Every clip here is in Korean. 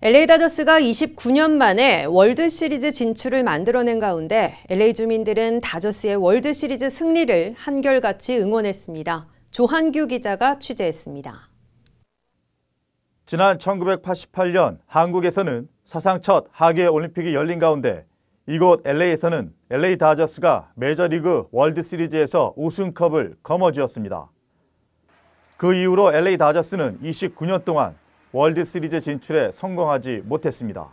LA 다저스가 29년 만에 월드시리즈 진출을 만들어낸 가운데 LA 주민들은 다저스의 월드시리즈 승리를 한결같이 응원했습니다. 조한규 기자가 취재했습니다. 지난 1988년 한국에서는 사상 첫 하계 올림픽이 열린 가운데 이곳 LA에서는 LA 다저스가 메저리그 월드시리즈에서 우승컵을 거머쥐었습니다. 그 이후로 LA 다저스는 29년 동안 월드시리즈 진출에 성공하지 못했습니다.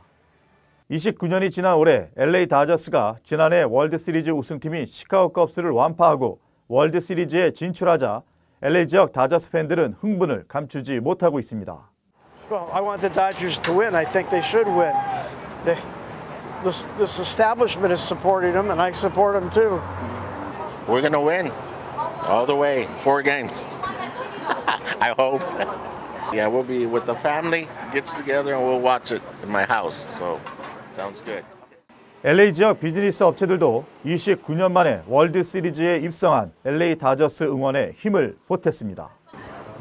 29년이 지난 올해 LA 다저스가 지난해 월드시리즈 우승팀인 시카고 컵스를 완파하고 월드시리즈에 진출하자 LA 지역 다저스 팬들은 흥분을 감추지 못하고 있습니다. Well, I want the Dodgers to win. I think they should win. This establishment is supporting them, and I support them too. We're going to win all the way, 4 games. I hope. Yeah, we'll be with the family, gets together, and we'll watch it in my house. So, sounds good. LA 지역 비즈니스 업체들도 29년 만에 월드 시리즈에 입성한 LA 다저스 응원에 힘을 보탰습니다.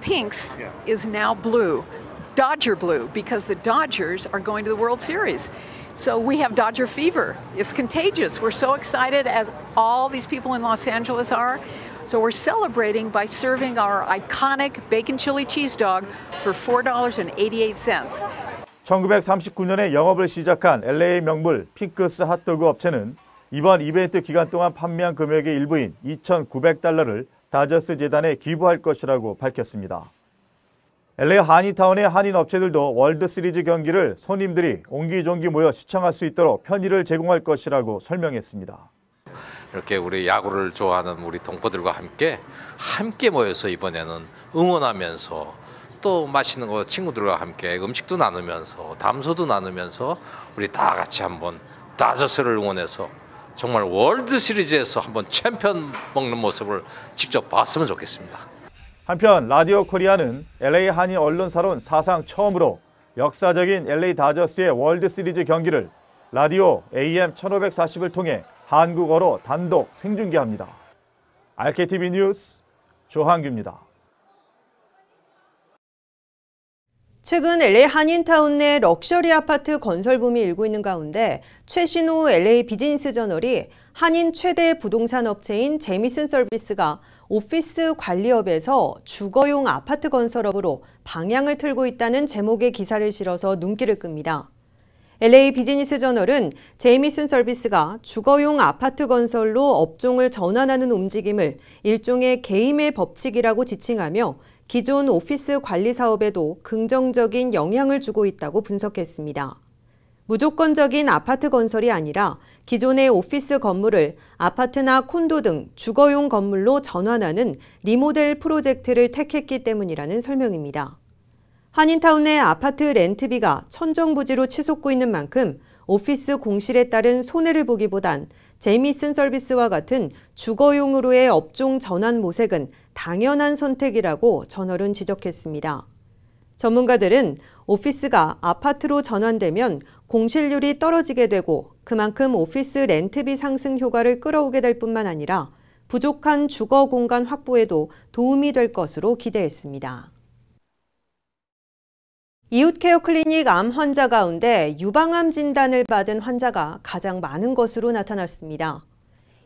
Pinks is now blue, Dodger blue, because the Dodgers are going to the World Series. So we have Dodger fever. It's contagious. We're so excited, as all these people in Los Angeles are. So we're celebrating by serving our iconic bacon chili cheese dog for $4.88. 1939년에 영업을 시작한 LA 명물 핑크스 핫도그 업체는 이번 이벤트 기간 동안 판매한 금액의 일부인 $2,900를 다저스 재단에 기부할 것이라고 밝혔습니다. LA 한인타운의 한인 업체들도 월드시리즈 경기를 손님들이 옹기종기 모여 시청할 수 있도록 편의를 제공할 것이라고 설명했습니다. 이렇게 우리 야구를 좋아하는 우리 동포들과 함께 모여서 이번에는 응원하면서 또 맛있는 거 친구들과 함께 음식도 나누면서 담소도 나누면서 우리 다 같이 한번 다저스를 응원해서 정말 월드 시리즈에서 한번 챔피언 먹는 모습을 직접 봤으면 좋겠습니다. 한편 라디오 코리아는 LA 한인 언론사론 사상 처음으로 역사적인 LA 다저스의 월드 시리즈 경기를 라디오 AM 1540을 통해 한국어로 단독 생중계합니다. RKTV 뉴스 조한규입니다. 최근 LA 한인타운 내 럭셔리 아파트 건설 붐이 일고 있는 가운데 최신호 LA 비즈니스 저널이 한인 최대 부동산 업체인 제미슨 서비스가 오피스 관리업에서 주거용 아파트 건설업으로 방향을 틀고 있다는 제목의 기사를 실어서 눈길을 끕니다. LA 비즈니스 저널은 제미슨 서비스가 주거용 아파트 건설로 업종을 전환하는 움직임을 일종의 게임의 법칙이라고 지칭하며 기존 오피스 관리 사업에도 긍정적인 영향을 주고 있다고 분석했습니다. 무조건적인 아파트 건설이 아니라 기존의 오피스 건물을 아파트나 콘도 등 주거용 건물로 전환하는 리모델 프로젝트를 택했기 때문이라는 설명입니다. 한인타운 내 아파트 렌트비가 천정부지로 치솟고 있는 만큼 오피스 공실에 따른 손해를 보기보단 제미슨 서비스와 같은 주거용으로의 업종 전환 모색은 당연한 선택이라고 저널은 지적했습니다. 전문가들은 오피스가 아파트로 전환되면 공실률이 떨어지게 되고 그만큼 오피스 렌트비 상승 효과를 끌어오게 될 뿐만 아니라 부족한 주거 공간 확보에도 도움이 될 것으로 기대했습니다. 이웃케어 클리닉 암 환자 가운데 유방암 진단을 받은 환자가 가장 많은 것으로 나타났습니다.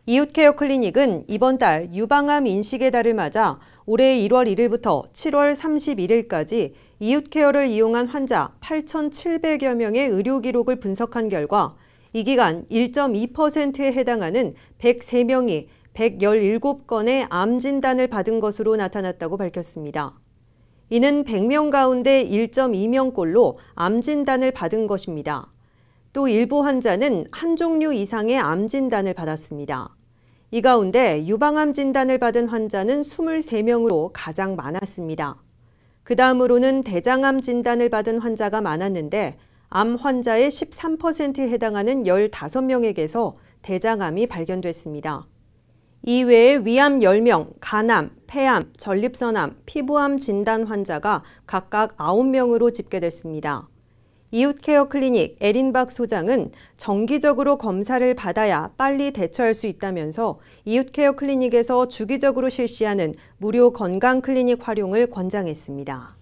이웃케어 클리닉은 이번 달 유방암 인식의 달을 맞아 올해 1월 1일부터 7월 31일까지 이웃케어를 이용한 환자 8,700여 명의 의료 기록을 분석한 결과 이 기간 1.2%에 해당하는 103명이 117건의 암 진단을 받은 것으로 나타났다고 밝혔습니다. 이는 100명 가운데 1.2명꼴로 암 진단을 받은 것입니다. 또 일부 환자는 한 종류 이상의 암 진단을 받았습니다. 이 가운데 유방암 진단을 받은 환자는 23명으로 가장 많았습니다. 그 다음으로는 대장암 진단을 받은 환자가 많았는데 암 환자의 13%에 해당하는 15명에게서 대장암이 발견됐습니다. 이외에 위암 10명, 간암, 폐암, 전립선암, 피부암 진단 환자가 각각 9명으로 집계됐습니다. 이웃케어 클리닉 에린박 소장은 정기적으로 검사를 받아야 빨리 대처할 수 있다면서 이웃케어 클리닉에서 주기적으로 실시하는 무료 건강 클리닉 활용을 권장했습니다.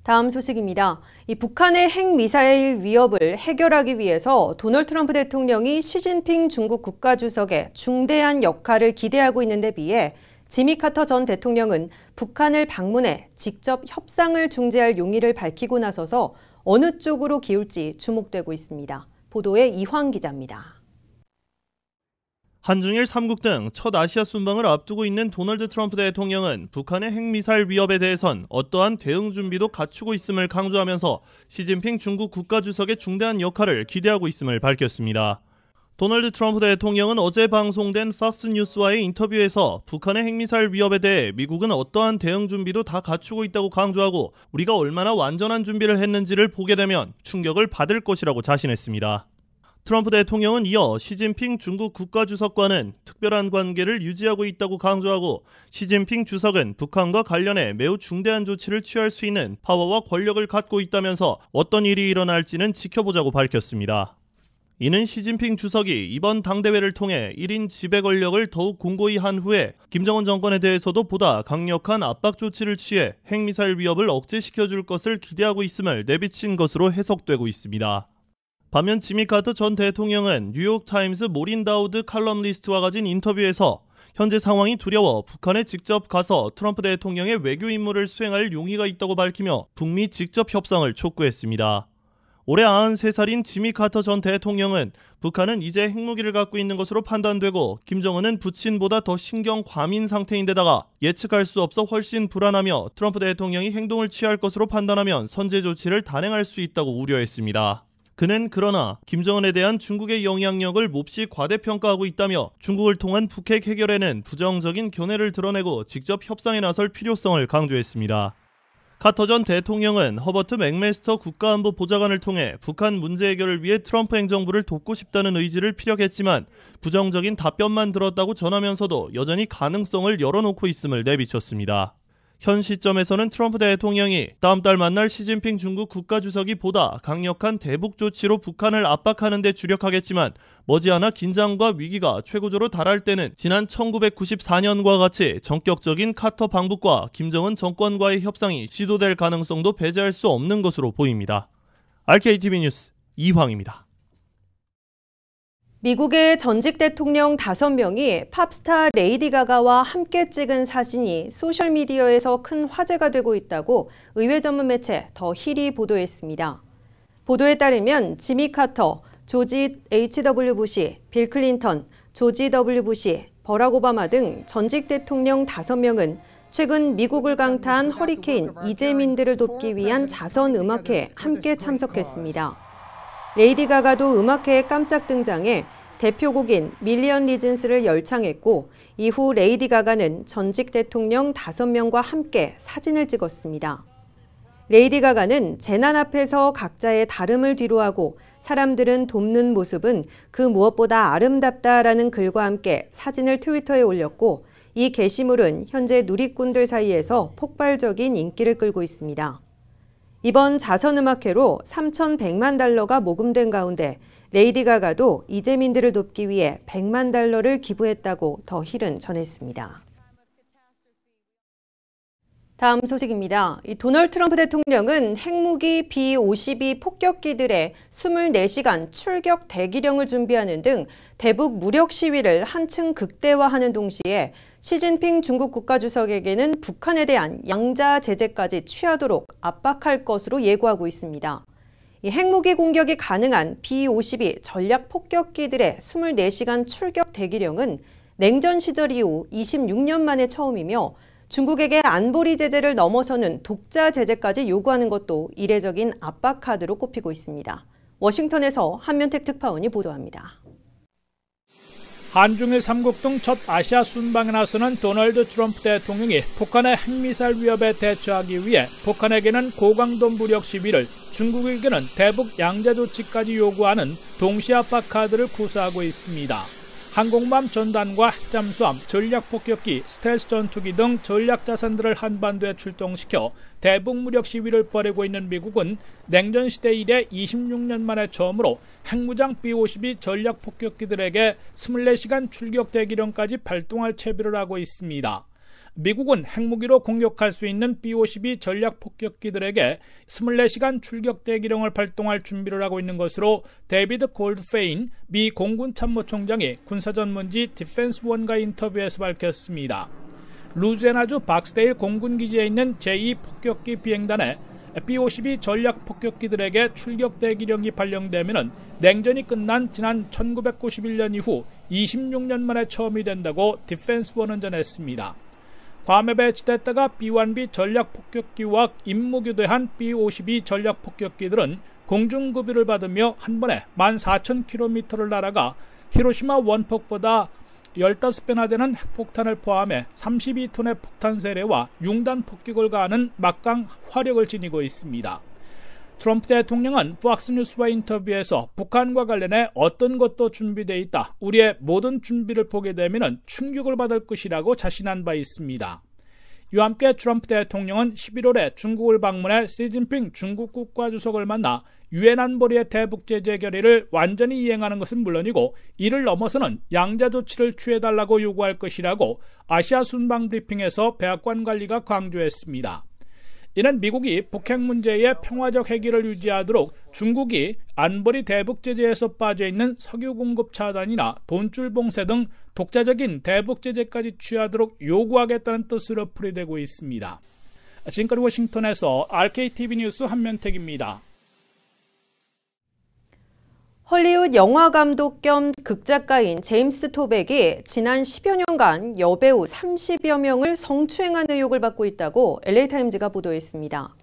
다음 소식입니다. 이 북한의 핵미사일 위협을 해결하기 위해서 도널드 트럼프 대통령이 시진핑 중국 국가주석의 중대한 역할을 기대하고 있는 데 비해 지미 카터 전 대통령은 북한을 방문해 직접 협상을 중재할 용의를 밝히고 나서서 어느 쪽으로 기울지 주목되고 있습니다. 보도에 이황 기자입니다. 한중일 3국 등 첫 아시아 순방을 앞두고 있는 도널드 트럼프 대통령은 북한의 핵미사일 위협에 대해선 어떠한 대응 준비도 갖추고 있음을 강조하면서 시진핑 중국 국가주석의 중대한 역할을 기대하고 있음을 밝혔습니다. 도널드 트럼프 대통령은 어제 방송된 팍스뉴스와의 인터뷰에서 북한의 핵미사일 위협에 대해 미국은 어떠한 대응 준비도 다 갖추고 있다고 강조하고 우리가 얼마나 완전한 준비를 했는지를 보게 되면 충격을 받을 것이라고 자신했습니다. 트럼프 대통령은 이어 시진핑 중국 국가주석과는 특별한 관계를 유지하고 있다고 강조하고 시진핑 주석은 북한과 관련해 매우 중대한 조치를 취할 수 있는 파워와 권력을 갖고 있다면서 어떤 일이 일어날지는 지켜보자고 밝혔습니다. 이는 시진핑 주석이 이번 당대회를 통해 1인 지배 권력을 더욱 공고히 한 후에 김정은 정권에 대해서도 보다 강력한 압박 조치를 취해 핵미사일 위협을 억제시켜줄 것을 기대하고 있음을 내비친 것으로 해석되고 있습니다. 반면 지미 카터 전 대통령은 뉴욕타임스 모린 다우드 칼럼니스트와 가진 인터뷰에서 현재 상황이 두려워 북한에 직접 가서 트럼프 대통령의 외교 임무를 수행할 용의가 있다고 밝히며 북미 직접 협상을 촉구했습니다. 올해 93살인 지미 카터 전 대통령은 북한은 이제 핵무기를 갖고 있는 것으로 판단되고 김정은은 부친보다 더 신경 과민 상태인데다가 예측할 수 없어 훨씬 불안하며 트럼프 대통령이 행동을 취할 것으로 판단하면 선제 조치를 단행할 수 있다고 우려했습니다. 그는 그러나 김정은에 대한 중국의 영향력을 몹시 과대평가하고 있다며 중국을 통한 북핵 해결에는 부정적인 견해를 드러내고 직접 협상에 나설 필요성을 강조했습니다. 카터 전 대통령은 허버트 맥메스터 국가안보 보좌관을 통해 북한 문제 해결을 위해 트럼프 행정부를 돕고 싶다는 의지를 피력했지만 부정적인 답변만 들었다고 전하면서도 여전히 가능성을 열어놓고 있음을 내비쳤습니다. 현 시점에서는 트럼프 대통령이 다음 달 만날 시진핑 중국 국가주석이 보다 강력한 대북 조치로 북한을 압박하는 데 주력하겠지만 머지않아 긴장과 위기가 최고조로 달할 때는 지난 1994년과 같이 전격적인 카터 방북과 김정은 정권과의 협상이 시도될 가능성도 배제할 수 없는 것으로 보입니다. RKTV 뉴스 이황입니다. 미국의 전직 대통령 5명이 팝스타 레이디 가가와 함께 찍은 사진이 소셜미디어에서 큰 화제가 되고 있다고 의회 전문 매체 더 힐이 보도했습니다. 보도에 따르면 지미 카터, 조지 H.W. 부시, 빌 클린턴, 조지 W. 부시, 버락 오바마 등 전직 대통령 5명은 최근 미국을 강타한 허리케인 이재민들을 돕기 위한 자선 음악회에 함께 참석했습니다. 레이디 가가도 음악회에 깜짝 등장해 대표곡인 밀리언 리즌스를 열창했고 이후 레이디 가가는 전직 대통령 5명과 함께 사진을 찍었습니다. 레이디 가가는 재난 앞에서 각자의 다름을 뒤로하고 사람들은 돕는 모습은 그 무엇보다 아름답다라는 글과 함께 사진을 트위터에 올렸고 이 게시물은 현재 누리꾼들 사이에서 폭발적인 인기를 끌고 있습니다. 이번 자선음악회로 3,100만 달러가 모금된 가운데 레이디 가가도 이재민들을 돕기 위해 100만 달러를 기부했다고 더 힐은 전했습니다. 다음 소식입니다. 도널드 트럼프 대통령은 핵무기 B-52 폭격기들의 24시간 출격 대기령을 준비하는 등 대북 무력 시위를 한층 극대화하는 동시에 시진핑 중국 국가주석에게는 북한에 대한 양자 제재까지 취하도록 압박할 것으로 예고하고 있습니다. 이 핵무기 공격이 가능한 B-52 전략 폭격기들의 24시간 출격 대기령은 냉전 시절 이후 26년 만에 처음이며 중국에게 안보리 제재를 넘어서는 독자 제재까지 요구하는 것도 이례적인 압박 카드로 꼽히고 있습니다. 워싱턴에서 한면택 특파원이 보도합니다. 한중일 3국 등 첫 아시아 순방에 나서는 도널드 트럼프 대통령이 북한의 핵미사일 위협에 대처하기 위해 북한에게는 고강도 무력 시위를 중국에게는 대북 양자 조치까지 요구하는 동시 압박 카드를 구사하고 있습니다. 항공모함 전단과 핵잠수함, 전략폭격기, 스텔스 전투기 등 전략 자산들을 한반도에 출동시켜 대북 무력 시위를 벌이고 있는 미국은 냉전 시대 이래 26년 만에 처음으로 핵무장 B-52 전략 폭격기들에게 24시간 출격 대기령까지 발동할 채비를 하고 있습니다. 미국은 핵무기로 공격할 수 있는 B-52 전략 폭격기들에게 24시간 출격 대기령을 발동할 준비를 하고 있는 것으로 데이비드 골드페인 미 공군 참모총장이 군사전문지 디펜스원과의 인터뷰에서 밝혔습니다. 루지애나주 박스데일 공군기지에 있는 제2폭격기 비행단에 B-52 전략 폭격기들에게 출격 대기령이 발령되면 냉전이 끝난 지난 1991년 이후 26년 만에 처음이 된다고 디펜스원은 전했습니다. 괌에 배치됐다가 B-1B 전략 폭격기와 임무교대한 B-52 전략 폭격기들은 공중급유를 받으며 한 번에 14,000km를 날아가 히로시마 원폭보다 15배나 되는 핵폭탄을 포함해 32톤의 폭탄 세례와 융단 폭격을 가하는 막강 화력을 지니고 있습니다. 트럼프 대통령은 폭스뉴스와 인터뷰에서 북한과 관련해 어떤 것도 준비되어 있다. 우리의 모든 준비를 보게 되면 충격을 받을 것이라고 자신한 바 있습니다. 이와 함께 트럼프 대통령은 11월에 중국을 방문해 시진핑 중국 국가주석을 만나 유엔 안보리의 대북 제재 결의를 완전히 이행하는 것은 물론이고 이를 넘어서는 양자 조치를 취해달라고 요구할 것이라고 아시아 순방 브리핑에서 백악관 관리가 강조했습니다. 이는 미국이 북핵 문제의 평화적 해결을 유지하도록 중국이 안보리 대북 제재에서 빠져있는 석유 공급 차단이나 돈줄 봉쇄 등 독자적인 대북 제재까지 취하도록 요구하겠다는 뜻으로 풀이되고 있습니다. 지금까지 워싱턴에서 RKTV 뉴스 한면택입니다. 헐리우드 영화감독 겸 극작가인 제임스 토백이 지난 10여 년간 여배우 30여 명을 성추행한 의혹을 받고 있다고 LA타임즈가 보도했습니다.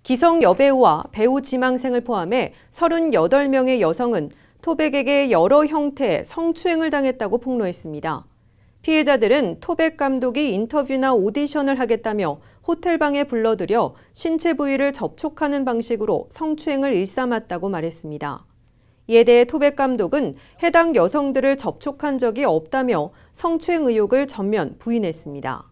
기성 여배우와 배우 지망생을 포함해 38명의 여성은 토백에게 여러 형태의 성추행을 당했다고 폭로했습니다. 피해자들은 토백 감독이 인터뷰나 오디션을 하겠다며 호텔방에 불러들여 신체 부위를 접촉하는 방식으로 성추행을 일삼았다고 말했습니다. 이에 대해 토백 감독은 해당 여성들을 접촉한 적이 없다며 성추행 의혹을 전면 부인했습니다.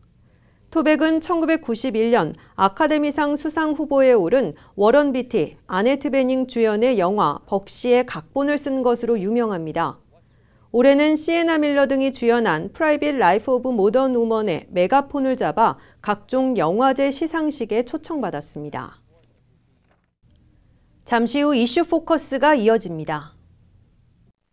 토백은 1991년 아카데미상 수상 후보에 오른 워런 비티, 아네트 베닝 주연의 영화 벅시의 각본을 쓴 것으로 유명합니다. 올해는 시에나 밀러 등이 주연한 프라이빗 라이프 오브 모던 우먼의 메가폰을 잡아 각종 영화제 시상식에 초청받았습니다. 잠시 후 이슈 포커스가 이어집니다.